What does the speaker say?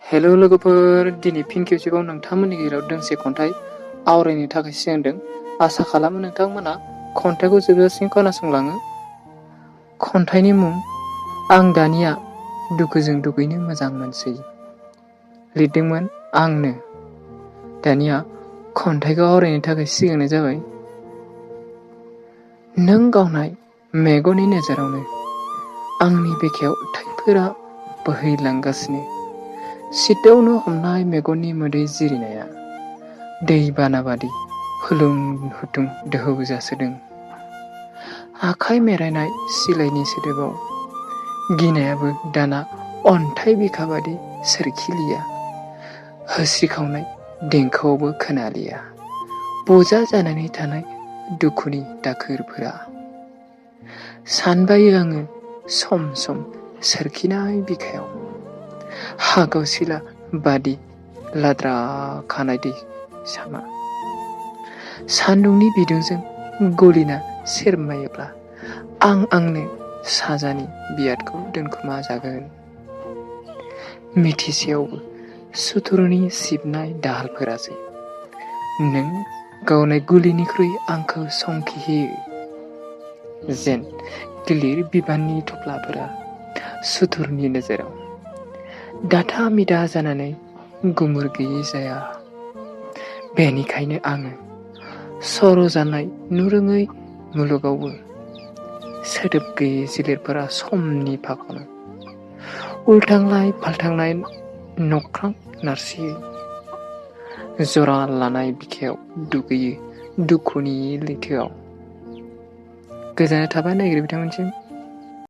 हेल' लोगोफोर, दिनै फिन खेबसेबाव नोंथांमोननि गेजेराव दोंसे खन्थाइ आवरायनो थाखाय सिगांदों। आसा खालामो नोंथांमोना खन्थाइखौ जोबजासिम खोनासंलाङो। खन्थाइनि मुं आं दानिया दुखुजों दुगैनो मोजां मोनसै। लिरदोंमोन आंनो। दानिया खन्थाइखौ आवरायनो थाखाय सिगांनाय जाबाय। नों गावनाय मेगननि नोजोरावनो आंनि बिखायाव थैफोरा बोहैलांगासिनो। सिथावनो हमनाय मेगननि मोदै जिरिनाया दै बाना बादि हुलुं हुथुं दोहौ जासोदों। आखाइ मेरायनाय सिलायनि सोदोबाव गिनायाबो दाना अन्थाइ बिखा बादि सोरखिलिया। होस्रिखावनाय देंखोआवबो खोनालिया बजा जानानै थानाय दुखुनि दाखोरफोरा। सानबायो आङो सम सम सोरखिनाय बिखायाव हागावसिला बादि लाद्रा खानाय दै सामा। सान्दुंनि बिदुंजों गलिना सेरमायोब्ला आं आंनो साजानि बियादखौ दोनखुमा जागोन। मिथिसेयावबो सुथुरनि सिबनाय दाहालफोरासो नों गावनाय गुलिनिख्रुइ आंखौ संखिहोयो। जेन गिलिर बिबाननि थफ्लाफोरा सुथुरनि नोजोराव दाथा मिदा जानानै गुमुर गैयै जाया। बेनिखायनो आङो सर' जानाय नुरोङै मुलुगावबो सोदोब गैयै जिलिरफोरा समनि फाखनाव उल्थांलाय फाल्थांनाय नख्रां नारसियो। जरा लानाय बिखायाव दुगैयो दुखुनि लैथोआव। गोजोननाय थाबाय नायगिरि बिथांमोनसिम।